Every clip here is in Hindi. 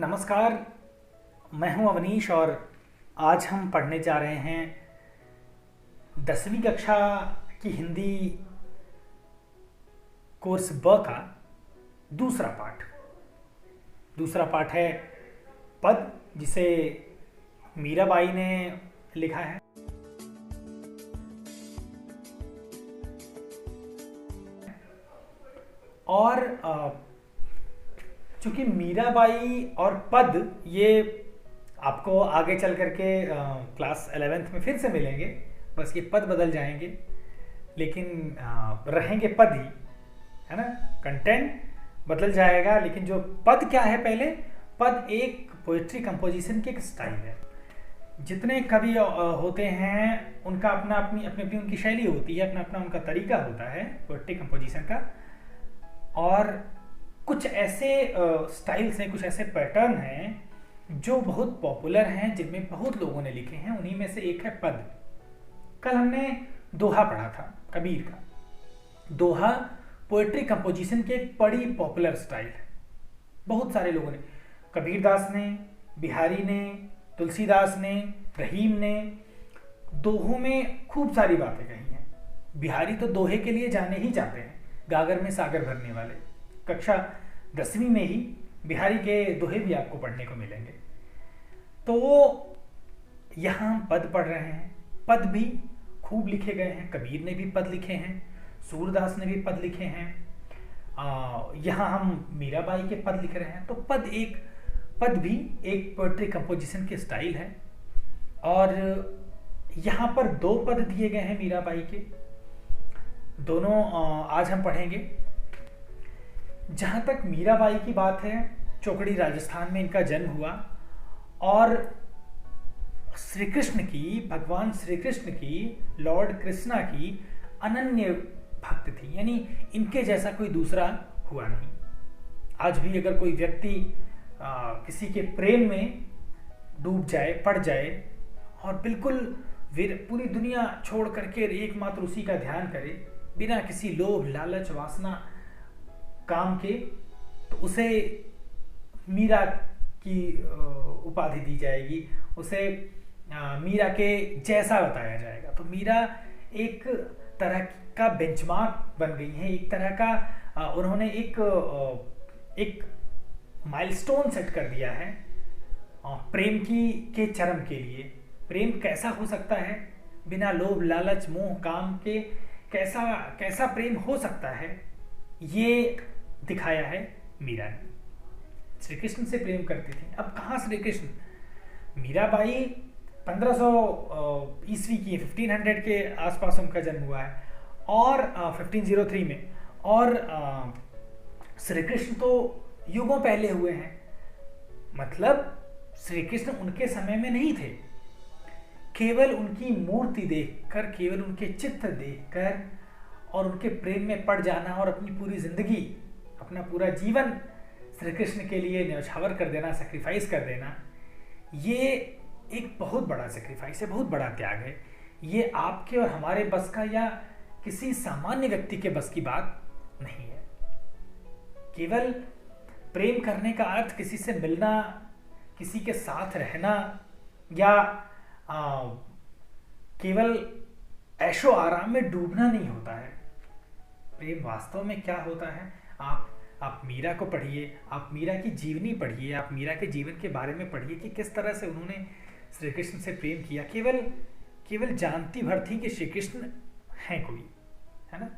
नमस्कार, मैं हूं अवनीश और आज हम पढ़ने जा रहे हैं 10वीं कक्षा की हिंदी कोर्स ब का दूसरा पाठ। दूसरा पाठ है पद, जिसे मीराबाई ने लिखा है। और चूंकि मीराबाई और पद ये आपको आगे चल करके क्लास 11th में फिर से मिलेंगे, बस ये पद बदल जाएंगे लेकिन रहेंगे पद ही, है ना। कंटेंट बदल जाएगा लेकिन जो पद क्या है, पहले पद एक पोएट्री कंपोजिशन की एक स्टाइल है। जितने कवि होते हैं उनका अपना अपनी अपनी उनकी शैली होती है, अपना अपना उनका तरीका होता है पोएट्री कंपोजिशन का। और कुछ ऐसे स्टाइल्स हैं, कुछ ऐसे पैटर्न हैं जो बहुत पॉपुलर हैं, जिनमें बहुत लोगों ने लिखे हैं। उन्हीं में से एक है पद। कल हमने दोहा पढ़ा था कबीर का। दोहा पोएट्री कंपोजिशन की एक बड़ी पॉपुलर स्टाइल है। बहुत सारे लोगों ने, कबीरदास ने, बिहारी ने, तुलसीदास ने, रहीम ने दोहों में खूब सारी बातें कही हैं। बिहारी तो दोहे के लिए जाने ही जाते हैं, गागर में सागर भरने वाले। कक्षा 10वीं में ही बिहारी के दोहे भी आपको पढ़ने को मिलेंगे। तो यहाँ हम पद पढ़ रहे हैं। पद भी खूब लिखे गए हैं, कबीर ने भी पद लिखे हैं, सूरदास ने भी पद लिखे हैं। यहाँ हम मीराबाई के पद लिख रहे हैं। तो पद भी एक पोएट्री कंपोजिशन की स्टाइल है। और यहाँ पर 2 पद दिए गए हैं मीराबाई के, दोनों आज हम पढ़ेंगे। जहाँ तक मीराबाई की बात है, चौकड़ी राजस्थान में इनका जन्म हुआ और श्री कृष्ण की, भगवान श्री कृष्ण की, लॉर्ड कृष्णा की अनन्य भक्त थी। यानी इनके जैसा कोई दूसरा हुआ नहीं। आज भी अगर कोई व्यक्ति किसी के प्रेम में डूब जाए, पड़ जाए और बिल्कुल पूरी दुनिया छोड़ करके एकमात्र उसी का ध्यान करे, बिना किसी लोभ, लालच, वासना, काम के, तो उसे मीरा की उपाधि दी जाएगी, उसे मीरा के जैसा बताया जाएगा। तो मीरा एक तरह का बेंचमार्क बन गई है, एक तरह का उन्होंने एक माइलस्टोन सेट कर दिया है प्रेम के चरम के लिए। प्रेम कैसा हो सकता है बिना लोभ, लालच, मोह, काम के? कैसा प्रेम हो सकता है, ये दिखाया है मीरा ने। श्री कृष्ण से प्रेम करती थी। अब कहाँ श्री कृष्ण? मीराबाई 1500 ईस्वी की, 1500 के आसपास उनका जन्म हुआ है और 1503 में। और श्री कृष्ण तो युगों पहले हुए हैं। मतलब श्री कृष्ण उनके समय में नहीं थे। केवल उनकी मूर्ति देखकर, केवल उनके चित्र देखकर और उनके प्रेम में पड़ जाना और अपनी पूरी जिंदगी, अपना पूरा जीवन श्री कृष्ण के लिए न्यौछावर कर देना, सेक्रीफाइस कर देना, ये एक बहुत बड़ा सेक्रीफाइस है, बहुत बड़ा त्याग है। ये आपके और हमारे बस का या किसी सामान्य व्यक्ति के बस की बात नहीं है। केवल प्रेम करने का अर्थ किसी से मिलना, किसी के साथ रहना या केवल ऐशो आराम में डूबना नहीं होता है। प्रेम वास्तव में क्या होता है? आप मीरा को पढ़िए, आप मीरा की जीवनी पढ़िए, आप मीरा के जीवन के बारे में पढ़िए कि किस तरह से उन्होंने श्री कृष्ण से प्रेम किया। केवल जानती भर थी कि श्री कृष्ण हैं कोई, है ना।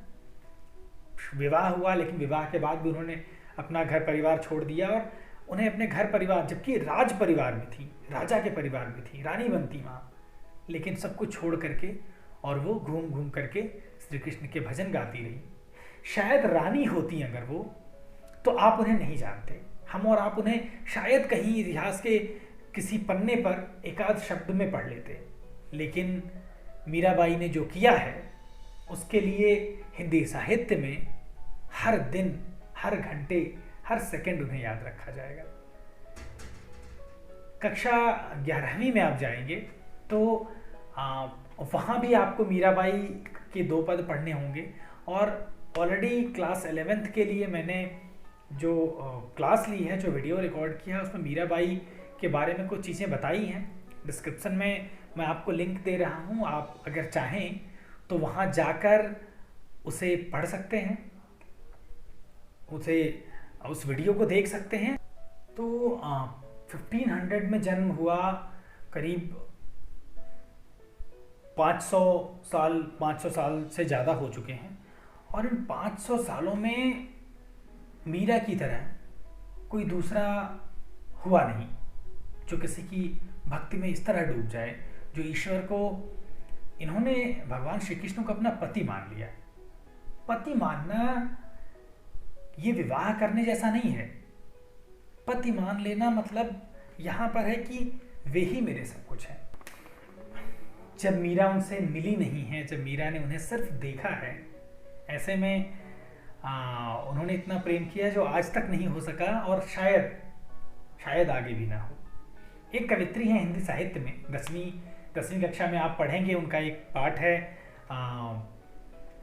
विवाह हुआ लेकिन विवाह के बाद भी उन्होंने अपना घर परिवार छोड़ दिया और उन्हें अपने घर परिवार, जबकि राज परिवार में थी, राजा के परिवार में थी, रानी बनती वहाँ, लेकिन सब कुछ छोड़ करके और वो घूम घूम करके श्री कृष्ण के भजन गाती रही। शायद रानी होती अगर वो, तो आप उन्हें नहीं जानते। हम और आप उन्हें शायद कहीं इतिहास के किसी पन्ने पर एकाध शब्द में पढ़ लेते, लेकिन मीराबाई ने जो किया है उसके लिए हिंदी साहित्य में हर दिन, हर घंटे, हर सेकंड उन्हें याद रखा जाएगा। कक्षा 11वीं में आप जाएंगे तो वहाँ भी आपको मीराबाई के 2 पद पढ़ने होंगे। और ऑलरेडी क्लास 11th के लिए मैंने जो क्लास ली है, जो वीडियो रिकॉर्ड किया है, उसमें मीराबाई के बारे में कुछ चीज़ें बताई हैं। डिस्क्रिप्शन में मैं आपको लिंक दे रहा हूँ, आप अगर चाहें तो वहाँ जाकर उसे पढ़ सकते हैं, उस वीडियो को देख सकते हैं। तो 1500 में जन्म हुआ, करीब 500 साल से ज़्यादा हो चुके हैं, और इन 500 सालों में मीरा की तरह कोई दूसरा हुआ नहीं जो किसी की भक्ति में इस तरह डूब जाए, जो ईश्वर को, इन्होंने भगवान श्री कृष्ण को अपना पति मान लिया। पति मानना ये विवाह करने जैसा नहीं है। पति मान लेना मतलब यहाँ पर है कि वे ही मेरे सब कुछ है। जब मीरा उनसे मिली नहीं है, जब मीरा ने उन्हें सिर्फ देखा है, ऐसे में उन्होंने इतना प्रेम किया जो आज तक नहीं हो सका, और शायद आगे भी ना हो। एक कवित्री है हिंदी साहित्य में, 10वीं कक्षा में आप पढ़ेंगे, उनका एक पाठ है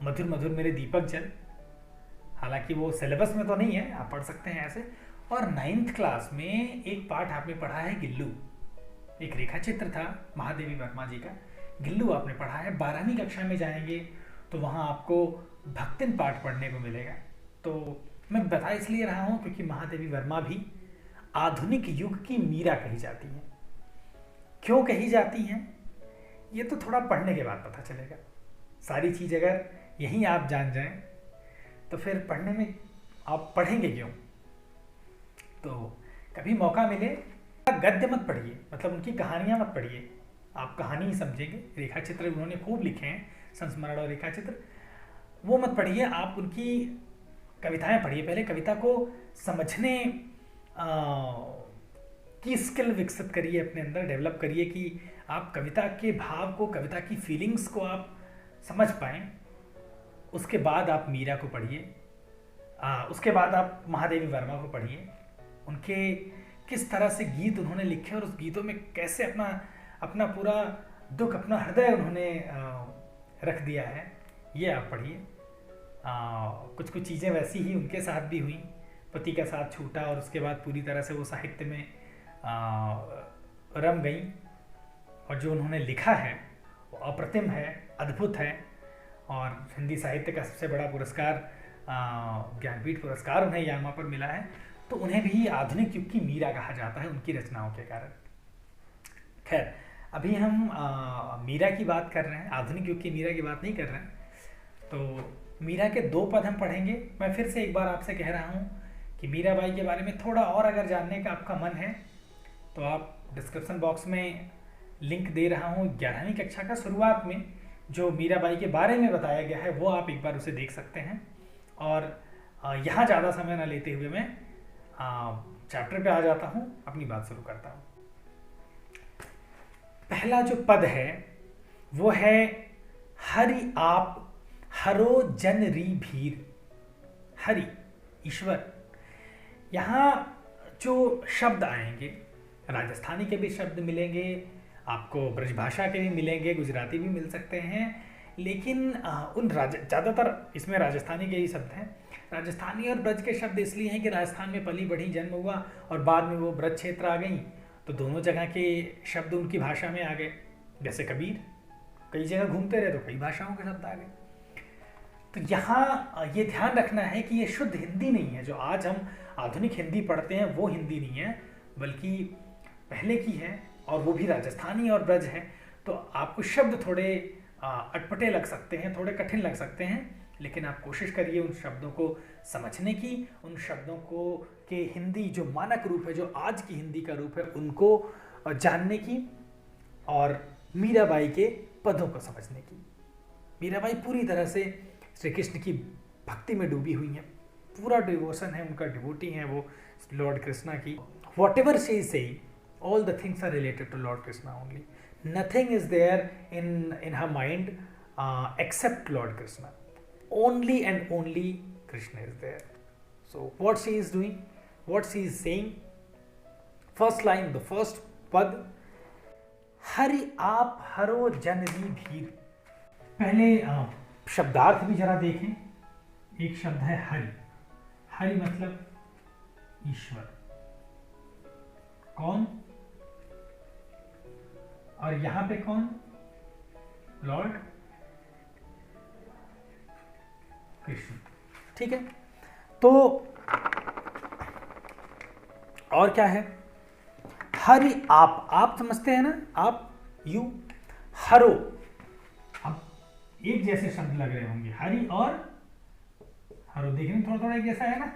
मधुर मधुर मेरे दीपक जल। हालांकि वो सिलेबस में तो नहीं है, आप पढ़ सकते हैं ऐसे। और 9th क्लास में एक पाठ आपने पढ़ा है गिल्लू, एक रेखा चित्र था महादेवी वर्मा जी का, गिल्लू आपने पढ़ा है। 12वीं कक्षा में जाएंगे तो वहाँ आपको भक्तिन पाठ पढ़ने को मिलेगा। तो मैं बता इसलिए रहा हूँ क्योंकि महादेवी वर्मा भी आधुनिक युग की मीरा कही जाती हैं। क्यों कही जाती हैं ये तो थोड़ा पढ़ने के बाद पता चलेगा। सारी चीज़ अगर यहीं आप जान जाएं तो फिर पढ़ने में आप पढ़ेंगे क्यों। तो कभी मौका मिले, गद्य मत पढ़िए, मतलब उनकी कहानियाँ मत पढ़िए, आप कहानी ही समझेंगे। रेखा चित्र उन्होंने खूब लिखे हैं, संस्मरण और रेखा चित्र, वो मत पढ़िए, आप उनकी कविताएं पढ़िए। पहले कविता को समझने की स्किल विकसित करिए, अपने अंदर डेवलप करिए कि आप कविता के भाव को, कविता की फीलिंग्स को आप समझ पाएँ। उसके बाद आप मीरा को पढ़िए, उसके बाद आप महादेवी वर्मा को पढ़िए। उनके किस तरह से गीत उन्होंने लिखे और उस गीतों में कैसे अपना पूरा दुख, अपना हृदय उन्होंने रख दिया है, ये आप पढ़िए। कुछ चीज़ें वैसी ही उनके साथ भी हुई। पति का साथ छूटा और उसके बाद पूरी तरह से वो साहित्य में रम गई, और जो उन्होंने लिखा है वो अप्रतिम है, अद्भुत है। और हिंदी साहित्य का सबसे बड़ा पुरस्कार, ज्ञानपीठ पुरस्कार उन्हें यामा पर मिला है। तो उन्हें भी आधुनिक युग की मीरा कहा जाता है उनकी रचनाओं के कारण। खैर, अभी हम मीरा की बात कर रहे हैं, आधुनिक युग की मीरा की बात नहीं कर रहे हैं। तो मीरा के 2 पद हम पढ़ेंगे। मैं फिर से एक बार आपसे कह रहा हूँ कि मीराबाई के बारे में थोड़ा और अगर जानने का आपका मन है तो आप डिस्क्रिप्शन बॉक्स में लिंक दे रहा हूँ। 11वीं कक्षा का शुरुआत में जो मीराबाई के बारे में बताया गया है वो आप एक बार उसे देख सकते हैं। और यहाँ ज़्यादा समय ना लेते हुए मैं चैप्टर पे आ जाता हूँ, अपनी बात शुरू करता हूँ। पहला जो पद है वो है हरि आप हरो जन री भीर। हरि, ईश्वर। यहाँ जो शब्द आएंगे, राजस्थानी के भी शब्द मिलेंगे, आपको ब्रजभाषा के भी मिलेंगे, गुजराती भी मिल सकते हैं, लेकिन ज़्यादातर इसमें राजस्थानी के ही शब्द हैं। राजस्थानी और ब्रज के शब्द इसलिए हैं कि राजस्थान में पली बढ़ी, जन्म हुआ और बाद में वो ब्रज क्षेत्र आ गई, तो दोनों जगह के शब्द उनकी भाषा में आ गए। जैसे कबीर कई जगह घूमते रहे तो कई भाषाओं के शब्द आ गए। तो यहाँ ये ध्यान रखना है कि ये शुद्ध हिंदी नहीं है। जो आज हम आधुनिक हिंदी पढ़ते हैं वो हिंदी नहीं है, बल्कि पहले की है, और वो भी राजस्थानी और ब्रज है। तो आपको शब्द थोड़े अटपटे लग सकते हैं, थोड़े कठिन लग सकते हैं, लेकिन आप कोशिश करिए उन शब्दों को समझने की, उन शब्दों को के हिंदी जो मानक रूप है, जो आज की हिंदी का रूप है, उनको जानने की, और मीराबाई के पदों को समझने की। मीराबाई पूरी तरह से श्री कृष्ण की भक्ति में डूबी हुई हैं, पूरा डिवोशन है उनका, डिवोटी हैं वो लॉर्ड कृष्णा की। What ever she is saying, all the things are related to Lord Krishna only. Nothing is there in her mind except Lord Krishna. Only and only Krishna is there. So what she is doing, what she is saying, first line, the first pad, Hari आप हरो जनरी भीर। पहले शब्दार्थ भी जरा देखें। एक शब्द है हरि। हरि मतलब ईश्वर। कौन? और यहां पे कौन? लॉर्ड कृष्ण। ठीक है, तो और क्या है? हरि आप समझते हैं ना, आप, यू, हरो, अब एक जैसे शब्द लग रहे होंगे, हरि और हरो, देखने में थोड़ा थोड़ा एक जैसा है ना,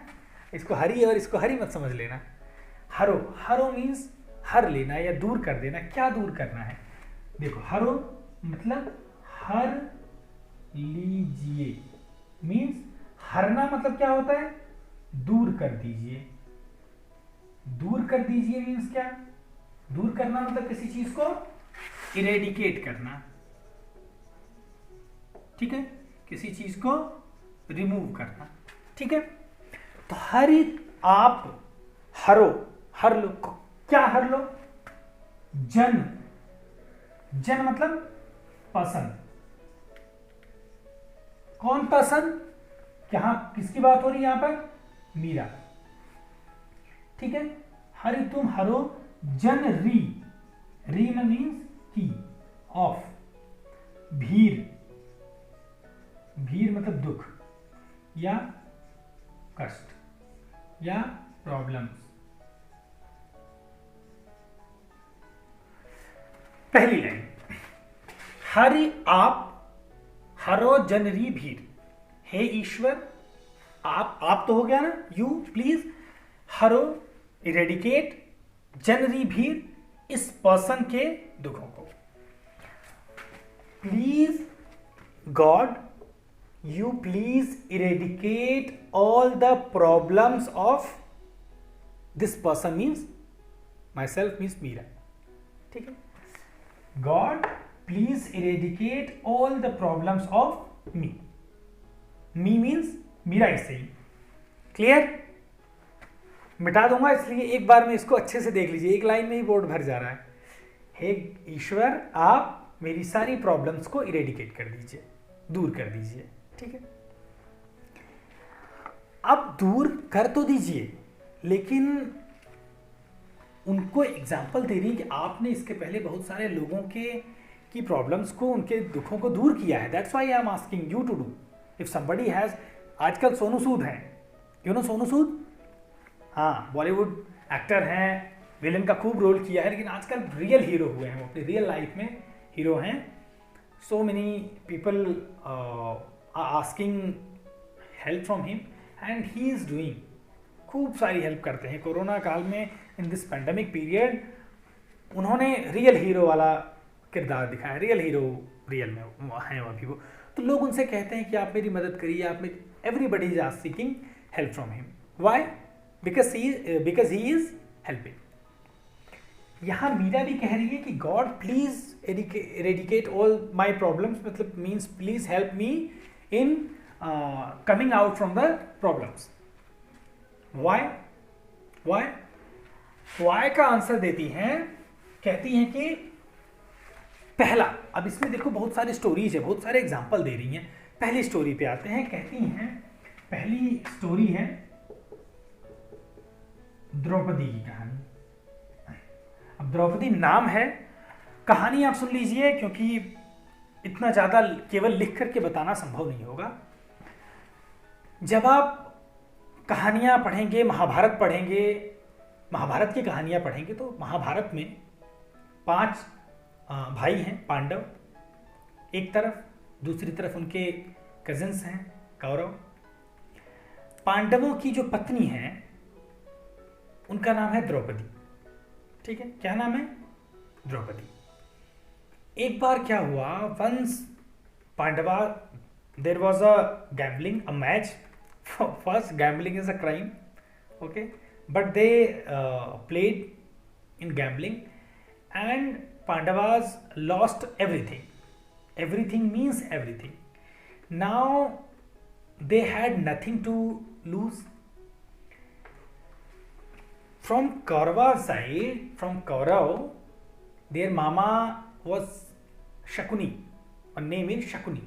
इसको हरि और इसको हरि मत समझ लेना। हरो, हरो मीन्स हर लेना या दूर कर देना। क्या दूर करना है? देखो, हरो मतलब हर लीजिए, मीन्स हरना मतलब क्या होता है? दूर कर दीजिए। दूर कर दीजिए मीन्स क्या? दूर करना मतलब किसी चीज को इरेडिकेट करना। ठीक है, किसी चीज को रिमूव करना। ठीक है, तो हरि आप हरो, हर लो। क्या हर लो? जन, जन मतलब पसंद। कौन पसंद? यहां किसकी बात हो रही है? यहां पर मीरा। ठीक है, हरि तुम हरो जन री, री में मीन्स की, ऑफ, भीर, भीर मतलब दुख या कष्ट या प्रॉब्लम्स। पहली लाइन, हरि आप हरो जनरी भीर। हे ईश्वर, आप तो हो गया ना, यू प्लीज हरो, इरेडिकेट, जनरी भीर, इस पर्सन के दुखों को। Please God, you please eradicate all the problems of this person, means myself, means Meera. ठीक है, God please eradicate all the problems of me. Me means Meera ही सही। क्लियर? मिटा दूंगा, इसलिए एक बार में इसको अच्छे से देख लीजिए, एक लाइन में ही बोर्ड भर जा रहा है। हे ईश्वर, आप मेरी सारी प्रॉब्लम्स को इरेडिकेट कर दीजिए, दूर कर दीजिए। ठीक है, अब दूर कर तो दीजिए, लेकिन उनको एग्जाम्पल दे रही है कि आपने इसके पहले बहुत सारे लोगों की प्रॉब्लम्स को, उनके दुखों को दूर किया है। That's why I am asking you to do. If somebody has, आजकल सोनू सूद हैं, यू नो सोनू सूद? हाँ, बॉलीवुड एक्टर हैं, विलन का खूब रोल किया है, लेकिन आजकल रियल हीरो हुए हैं, वो अपनी रियल लाइफ में हीरो हैं। So many people asking help from him and he is doing, खूब सारी हेल्प करते हैं। कोरोना काल में, इन दिस पेंडेमिक पीरियड, उन्होंने रियल हीरो वाला किरदार दिखाया, रियल हीरो रियल में हैं अभी वो। तो लोग उनसे कहते हैं कि आप मेरी मदद करिए, आप मेरी, everybody is asking help from him. Why? Because he is helping. यहां मीरा भी कह रही है कि God please eradicate all my problems, मतलब means please help me in coming out from the problems. Why? Why? Why का आंसर देती हैं, कहती हैं कि पहला, अब इसमें देखो बहुत सारी स्टोरीज है, बहुत सारे एग्जाम्पल दे रही हैं। पहली स्टोरी पे आते हैं, कहती हैं पहली स्टोरी है द्रौपदी की कहानी। अब द्रौपदी नाम है, कहानी आप सुन लीजिए, क्योंकि इतना ज्यादा केवल लिख करके बताना संभव नहीं होगा। जब आप कहानियां पढ़ेंगे, महाभारत पढ़ेंगे, महाभारत की कहानियां पढ़ेंगे, तो महाभारत में 5 भाई हैं पांडव एक तरफ, दूसरी तरफ उनके कजिन्स हैं कौरव। पांडवों की जो पत्नी है उनका नाम है द्रौपदी। ठीक है, क्या नाम है? द्रौपदी। एक बार क्या हुआ, once Pandava, there was a gambling, a match. First, gambling is a crime, okay, but they played in gambling and Pandavas lost everything. Everything means everything. Now they had nothing to lose. From Kaurava side, from Kaurav, their mama was Shakuni. Her name is Shakuni.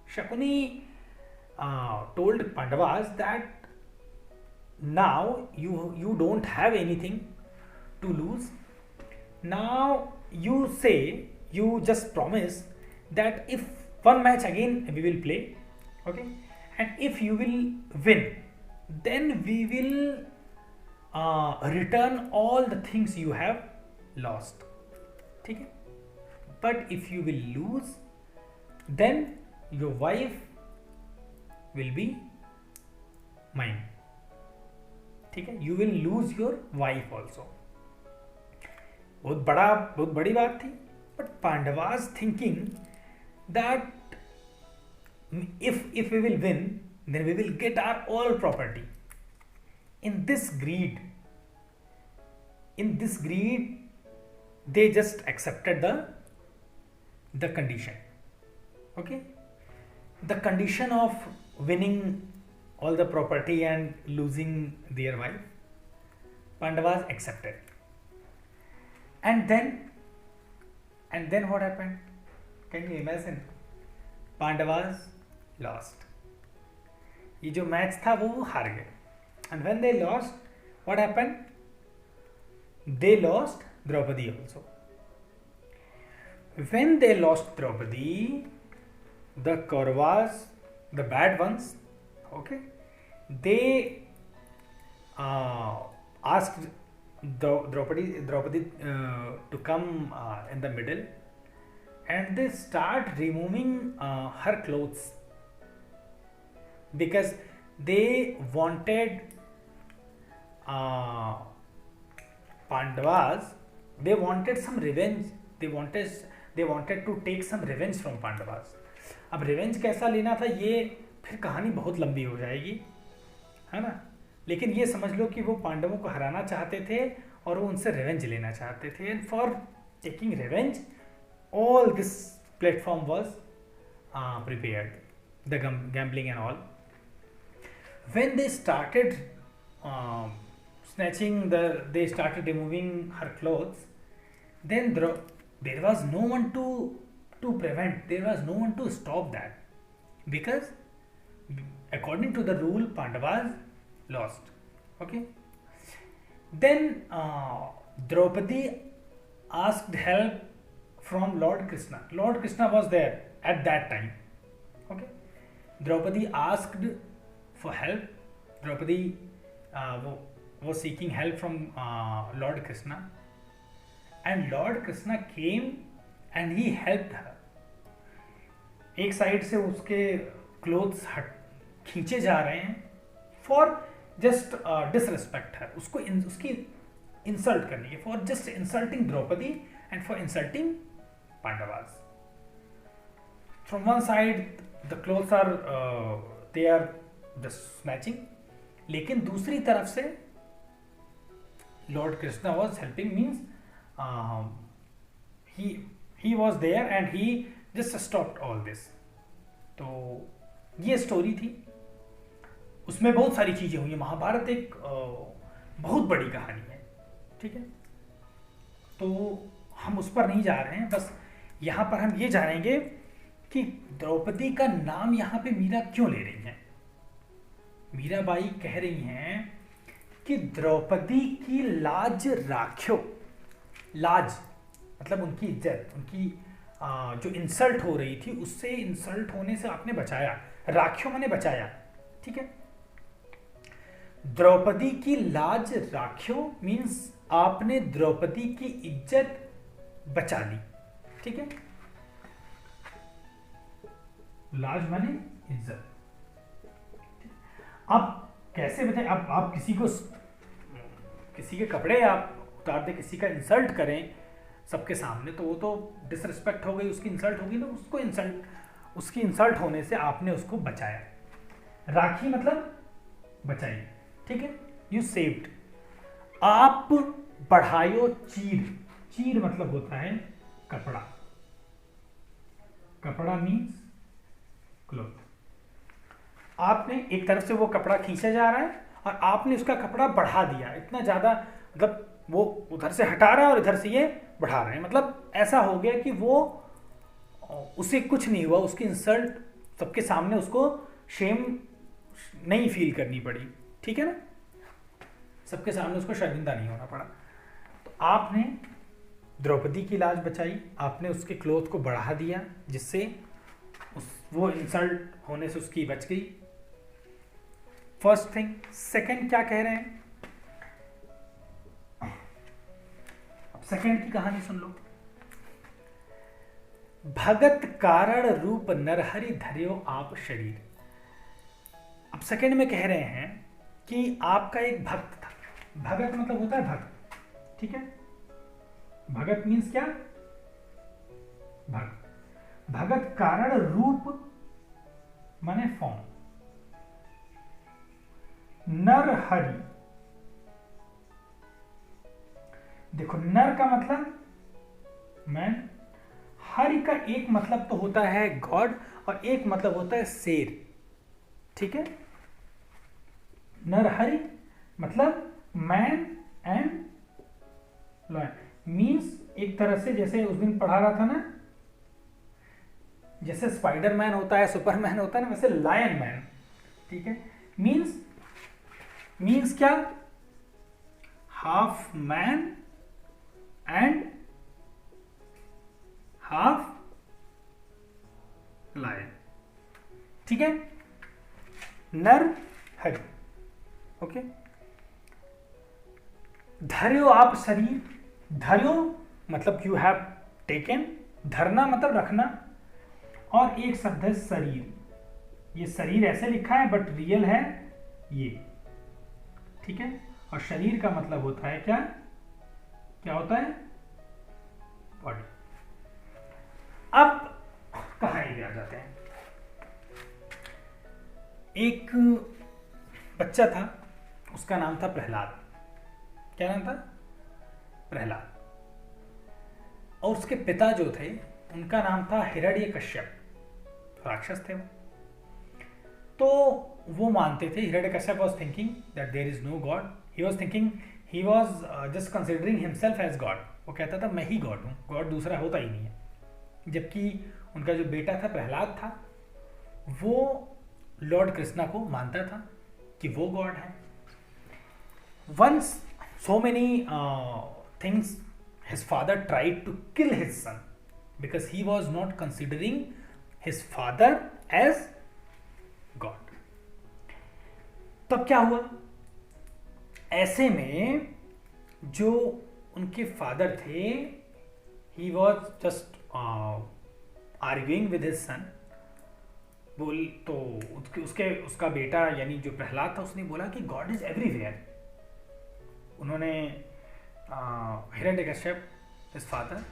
Shakuni told Pandavas that now you don't have anything to lose. Now you say, you just promise that if one match again we will play, okay, and if you will win, then we will return all the things you have lost, ठीक है. But if you will lose, then your wife will be mine, ठीक है. You will lose your wife also. बहुत बड़ी बात थी. But Pandavas thinking that if we will win, then we will get our all property. In this greed, they just accepted the condition, okay, the condition of winning all the property and losing their wife. Pandavas accepted. And then what happened? Can you imagine? Pandavas lost. ये जो मैच था वो हार गए. And when they lost, what happened? They lost Draupadi also. When they lost Draupadi, the Kauravas, the bad ones, okay, they asked Draupadi to come in the middle, and they start removing her clothes, because they wanted Pandavas, they wanted some revenge. They wanted to take some revenge from Pandavas. अब रिवेंज कैसा लेना था ये फिर कहानी बहुत लंबी हो जाएगी, है ना. लेकिन ये समझ लो कि वो पांडवों को हराना चाहते थे और वो उनसे रिवेंज लेना चाहते थे. And for taking revenge, all this platform was prepared, the gambling and all. When they started snatching they started removing her clothes, then there was no one to prevent, there was no one to stop that, because according to the rule Pandavas lost, okay. Then Draupadi asked help from Lord Krishna. Lord Krishna was there at that time, okay. Draupadi asked for help. Draupadi was seeking help from Lord Krishna, and Lord Krishna came and he helped her. एक साइड से उसके क्लोथ्स खींचे जा रहे हैं फॉर जस्ट डिसरिस्पेक्ट हर, उसकी इंसल्ट करने के, for just insulting Draupadi and for insulting Pandavas. From one side the clothes are they are just snatching, लेकिन दूसरी तरफ से Lord Krishna was helping, means he was there and he just stopped all this. तो ये स्टोरी थी. उसमें बहुत सारी चीजें हुई. महाभारत एक बहुत बड़ी कहानी है, ठीक है. तो हम उस पर नहीं जा रहे हैं. बस यहाँ पर हम ये जानेंगे कि द्रौपदी का नाम यहाँ पे मीरा क्यों ले रही हैं. मीराबाई कह रही हैं कि द्रौपदी की लाज राख्यो. लाज मतलब उनकी इज्जत, उनकी जो इंसल्ट हो रही थी उससे, इंसल्ट होने से आपने बचाया. राख्यो माने बचाया, ठीक है. द्रौपदी की लाज राख्यो मीन्स आपने द्रौपदी की इज्जत बचा ली, ठीक है. लाज माने इज्जत. अब कैसे बताएं. अब आप किसी के कपड़े आप उतार दे, किसी का इंसल्ट करें सबके सामने, तो वो तो डिसरिस्पेक्ट हो गई, उसकी इंसल्ट होगी. तो उसकी इंसल्ट होने से आपने उसको बचाया. राखी मतलब बचाई, ठीक है. You saved. आप बढ़ायो चीर. चीर मतलब होता है कपड़ा. कपड़ा मीन्स क्लोथ. आपने एक तरफ से वो कपड़ा खींचा जा रहा है और आपने उसका कपड़ा बढ़ा दिया इतना ज्यादा, मतलब वो उधर से हटा रहा है और इधर से ये बढ़ा रहे हैं. मतलब ऐसा हो गया कि वो उसे कुछ नहीं हुआ, उसकी इंसल्ट सबके सामने उसको शेम नहीं फील करनी पड़ी, ठीक है ना. सबके सामने उसको शर्मिंदा नहीं होना पड़ा। तो आपने द्रौपदी की लाज बचाई, आपने उसके क्लोथ को बढ़ा दिया जिससे वो इंसल्ट होने से उसकी बच गई। First thing. सेकंड क्या कह रहे हैं, अब सेकंड की कहानी सुन लो। भगत कारण रूप नरहरि धर्यो आप शरीर। अब सेकंड में कह रहे हैं कि आपका एक भक्त था। भगत मतलब होता है भक्त, ठीक है। भगत मीन्स क्या, भक्त। भगत कारण रूप माने फॉर्म, नरहरि। देखो नर का मतलब मैन, हरि का एक मतलब तो होता है गॉड और एक मतलब होता है शेर, ठीक है। नरहरि मतलब मैन एंड लॉयन, मीन्स एक तरह से जैसे उस दिन पढ़ा रहा था ना, जैसे स्पाइडरमैन होता है, सुपरमैन होता है ना, वैसे लायन मैन, ठीक है। मीन्स क्या, half man and half lion, ठीक है। नर हरि, ओके। धर्यो आप शरीर, धर्यो मतलब यू हैव टेकन, धरना मतलब रखना, और एक शब्द है शरीर। ये शरीर ऐसे लिखा है बट रियल है ये, ठीक है। और शरीर का मतलब होता है क्या, क्या होता है, बॉडी। अब कहानी में आ जाते हैं। एक बच्चा था, उसका नाम था प्रहलाद। क्या नाम था, प्रहलाद। और उसके पिता जो थे उनका नाम था हिरण्यकश्यप, राक्षस थे वो। तो वो मानते थे, Hiranyakashyap was thinking that there is no God, he was thinking, he was just considering himself as God. वो कहता था मैं ही गॉड हूँ, गॉड दूसरा होता ही नहीं है। जबकि उनका जो बेटा था प्रहलाद था, वो लॉर्ड कृष्णा को मानता था कि वो गॉड है। Once so many things his father tried to kill his son because he was not considering his father as God. तब क्या हुआ, ऐसे में जो उनके फादर थे, he was just arguing with his son. बोल तो उसका बेटा यानी जो प्रहलाद था उसने बोला कि गॉड इज एवरीवेयर। उन्होंने हिरण्यकश्यप हिज फादर,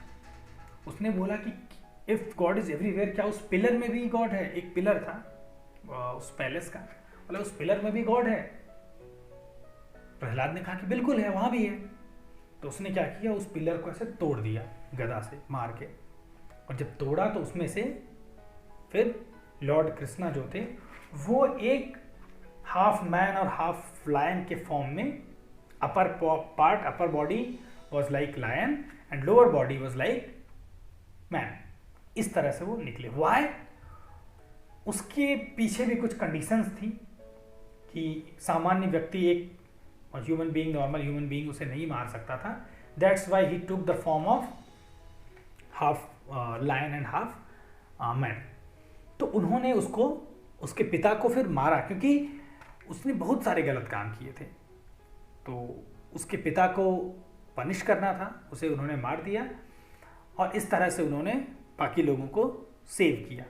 उसने बोला कि इफ गॉड इज एवरीवेयर, क्या उस पिलर में भी गॉड है। एक पिलर था उस पैलेस का, बोला उस पिलर में भी गॉड है। प्रहलाद ने कहा कि बिल्कुल है, वहां भी है। तो उसने क्या किया, उस पिलर को ऐसे तोड़ दिया गदा से मार के, और जब तोड़ा तो उसमें से फिर लॉर्ड कृष्णा जो थे वो एक हाफ मैन और हाफ लायन के फॉर्म में, upper part, upper body was like lion and lower body was like man, इस तरह से वो निकले। वाई, उसके पीछे भी कुछ कंडीशंस थी कि सामान्य व्यक्ति, एक human being, normal human being उसे नहीं मार सकता था। That's why he took the form of half lion and half man. तो उन्होंने उसको, उसके पिता को फिर मारा, क्योंकि उसने बहुत सारे गलत काम किए थे। तो उसके पिता को पनिश करना था, उसे उन्होंने मार दिया, और इस तरह से उन्होंने बाकी लोगों को सेव किया।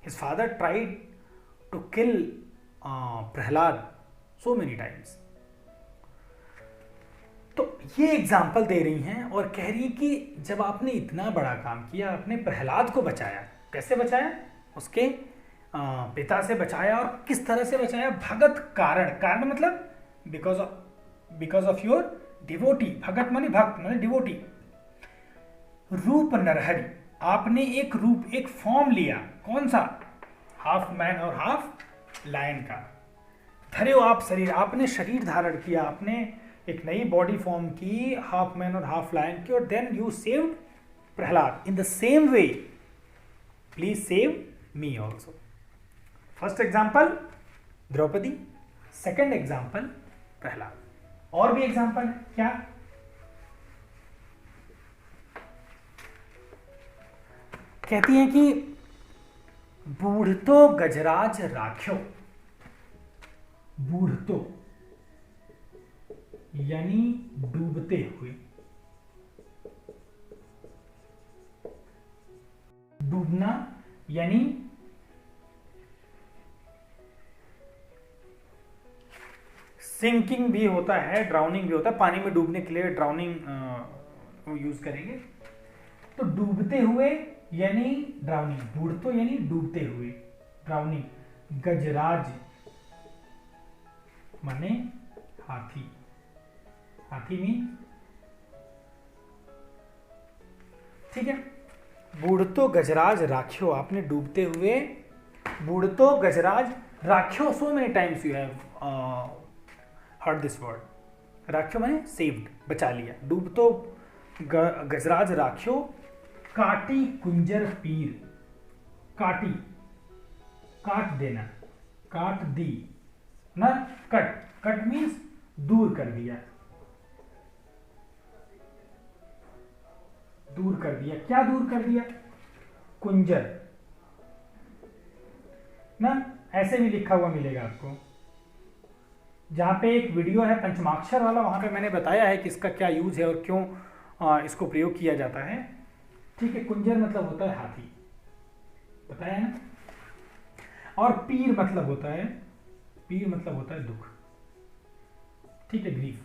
His father tried to kill Prahlad so many times. तो ये एग्जाम्पल दे रही हैं और कह रही है कि जब आपने इतना बड़ा काम किया, आपने प्रहलाद को बचाया, कैसे बचाया, उसके पिता से बचाया, और किस तरह से बचाया, भगत कारण। कारण मतलब बिकॉज ऑफ योर डिवोटी, भगत माने भक्त माने डिवोटी। रूप नरहरि, आपने एक रूप, एक फॉर्म लिया, कौन सा, हाफ मैन और हाफ लायन का। धर्यो आप शरीर, आपने शरीर धारण किया, आपने एक नई बॉडी फॉर्म की, हाफ मैन और हाफ लायन की, और then you saved Prahlad. In the same way please save me also. First example Draupadi, second example Prahlad. और भी एग्जांपल है क्या? कहती हैं कि बूढ़तो गजराज राख्यो। बूढ़तो यानी डूबते हुए, डूबना यानी सिंकिंग भी होता है, ड्राउनिंग भी होता है, पानी में डूबने के लिए ड्राउनिंग यूज करेंगे। तो डूबते हुए यानी ड्राउनिंग, बूढ़तो यानी डूबते हुए, ड्राउनिंग। गजराज माने हाथी, हाथी मीन, ठीक है। बूढ़तो गजराज राख्यो, आपने डूबते हुए, बूढ़तो गजराज राख्यो, सो many times you have heard this word. राख्यो माने सेव्ड, बचा लिया। डूबतो गजराज राख्यो, काटी कुंजर पीर। काटी, काट देना, काट दी ना, कट, कट मीन्स दूर कर दिया, दूर कर दिया। क्या दूर कर दिया? कुंजर ना, ऐसे भी लिखा हुआ मिलेगा आपको। जहां पे एक वीडियो है पंचमाक्षर वाला, वहां पे मैंने बताया है कि इसका क्या यूज है और क्यों इसको प्रयोग किया जाता है, ठीक है। कुंजर मतलब होता है हाथी, बताया ना। और पीर मतलब होता है, पीर मतलब होता है दुख, ठीक है, ग्रीफ।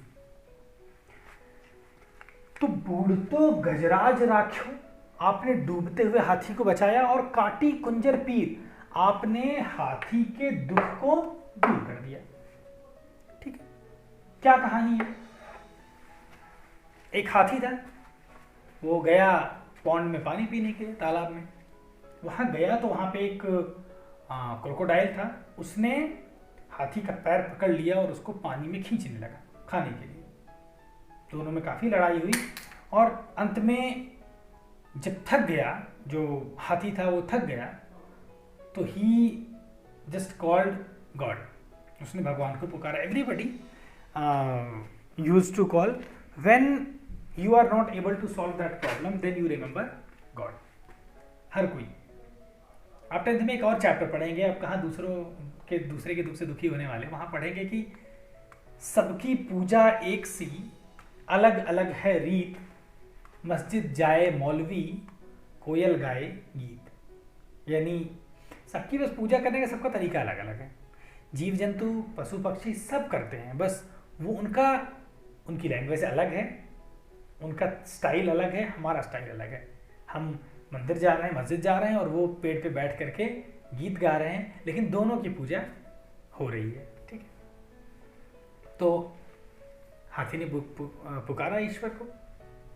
तो बूढ़तो गजराज राख्यो, आपने डूबते हुए हाथी को बचाया, और काटी कुंजर पीर, आपने हाथी के दुख को दूर कर दिया, ठीक है। क्या कहानी है? एक हाथी था, वो गया पॉन्ड में पानी पीने के लिए, तालाब में। वहां गया तो वहां पे एक क्रोकोडाइल था, उसने हाथी का पैर पकड़ लिया और उसको पानी में खींचने लगा खाने के लिए। दोनों में काफी लड़ाई हुई, और अंत में जब थक गया, जो हाथी था वो थक गया, तो ही जस्ट कॉल्ड गॉड, उसने भगवान को पुकारा। Everybody used to call when you are not able to solve that problem, then you remember God. हर कोई। आप 10th में एक और चैप्टर पढ़ेंगे, आप कहाँ दूसरे के दुख से दुखी होने वाले, वहां पढ़ेंगे कि सबकी पूजा एक सी, अलग अलग है रीत, मस्जिद जाए मौलवी, कोयल गाए गीत। यानी सबकी बस पूजा करने का सबका तरीका अलग अलग है। जीव जंतु पशु पक्षी सब करते हैं, बस वो उनकी लैंग्वेज अलग है, उनका स्टाइल अलग है, हमारा स्टाइल अलग है। हम मंदिर जा रहे हैं, मस्जिद जा रहे हैं, और वो पेड़ पे बैठ करके गीत गा रहे हैं, लेकिन दोनों की पूजा हो रही है, ठीक है। तो हाथी ने पुकारा ईश्वर को,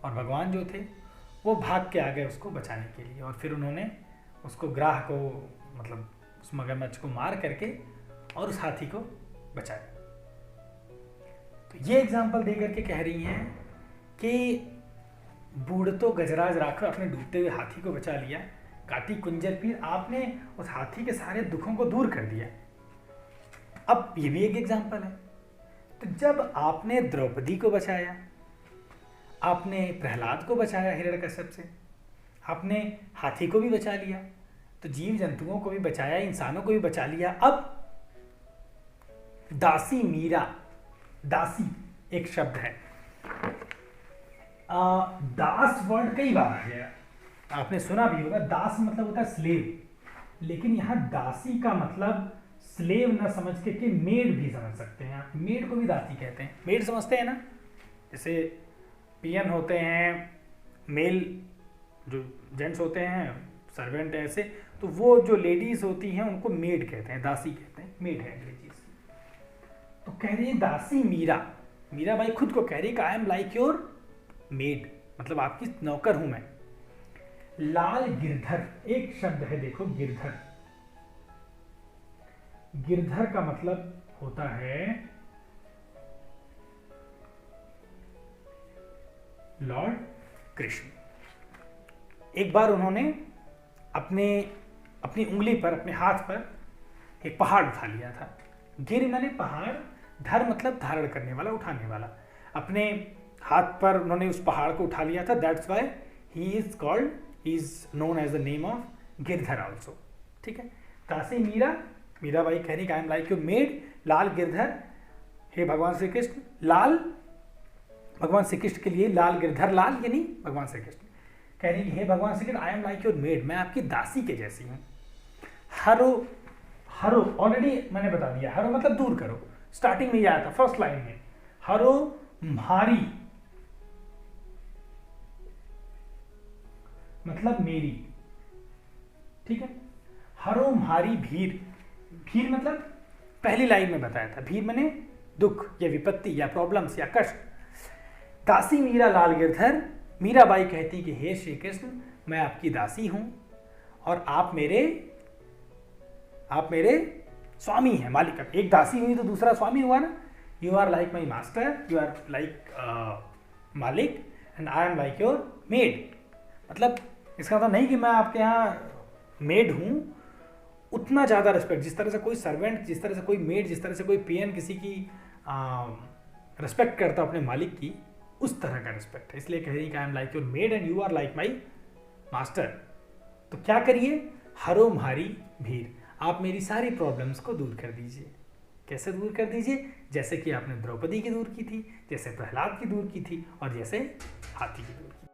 और भगवान जो थे वो भाग के आ गए उसको बचाने के लिए, और फिर उन्होंने उसको ग्राह को, मतलब उस मगरमच्छ को मार करके और उस हाथी को बचाया। तो ये एग्जाम्पल दे करके कह रही हैं कि बूढ़तो गजराज राखो, अपने डूबते हुए हाथी को बचा लिया, काटी कुंजर पीर, आपने उस हाथी के सारे दुखों को दूर कर दिया। अब ये भी एक एग्जाम्पल है। तो जब आपने द्रौपदी को बचाया, आपने प्रहलाद को बचाया हिरण्यकश्यप से, आपने हाथी को भी बचा लिया, तो जीव जंतुओं को भी बचाया, इंसानों को भी बचा लिया। अब दासी मीरा, दासी एक शब्द है, दास वर्ड कई बार आ गया, आपने सुना भी होगा। दास मतलब होता है स्लेव, लेकिन यहां दासी का मतलब स्लेव ना समझ के मेड भी समझ सकते हैं आप। मेड को भी दासी कहते हैं। मेड समझते हैं ना, जैसे पियन होते हैं, मेल जो जेंट्स होते हैं, सर्वेंट ऐसे, तो वो जो लेडीज होती हैं उनको मेड कहते हैं, दासी कहते हैं, मेड है अंग्रेजी से। तो कह रही है दासी मीरा, मीरा बाई खुद को कह रही है कि I am like your maid, मतलब आपकी नौकर हूं मैं। लाल गिरधर एक शब्द है, देखो गिरधर, गिरधर का मतलब होता है लॉर्ड कृष्ण। एक बार उन्होंने अपनी उंगली पर, अपने हाथ पर एक पहाड़ उठा लिया था। गिर माने पहाड़, धर मतलब धारण करने वाला, उठाने वाला। अपने हाथ पर उन्होंने उस पहाड़ को उठा लिया था, that's why he is known as the name of Girdhar also. ठीक है, दासी मीरा, मीराबाई कह रही I am like your maid, लाल गिरधर, हे भगवान श्री कृष्ण, लाल भगवान श्री कृष्ण के लिए लाल गिरधर, लाल यानी भगवान श्री कृष्ण कह रही हे भगवान श्री कृष्ण आई एम लाइक योर मेड, मैं आपकी दासी के जैसी हूँ। हरो, हरो ऑलरेडी मैंने बता दिया, हरो मतलब दूर करो, स्टार्टिंग में ही आया था फर्स्ट लाइन में, हरो म्हारी मतलब मेरी। ठीक है, हरो म्हारी भीड़, भीड़ मतलब पहली लाइन में बताया था, भीड़ मैंने दुख या विपत्ति या प्रॉब्लम्स या कष्ट। दासी मीरा लाल गिरधर, मीराबाई कहती कि हे श्री कृष्ण मैं आपकी दासी हूं और आप मेरे स्वामी हैं, मालिक। एक दासी हुई तो दूसरा स्वामी हुआ ना। You are like my master, you are like मालिक and I am like your maid. मतलब इसका मतलब नहीं कि मैं आपके यहाँ मेड हूँ, उतना ज़्यादा रिस्पेक्ट, जिस तरह से कोई सर्वेंट, जिस तरह से कोई मेड, जिस तरह से कोई पीएन किसी की रिस्पेक्ट करता अपने मालिक की, उस तरह का रिस्पेक्ट है। इसलिए कह रही कि I am like your maid and you are like my master. तो क्या करिए, हरो म्हारी भीड़, आप मेरी सारी प्रॉब्लम्स को दूर कर दीजिए। कैसे दूर कर दीजिए? जैसे कि आपने द्रौपदी की दूर की थी, जैसे प्रहलाद की दूर की थी और जैसे हाथी की दूर की।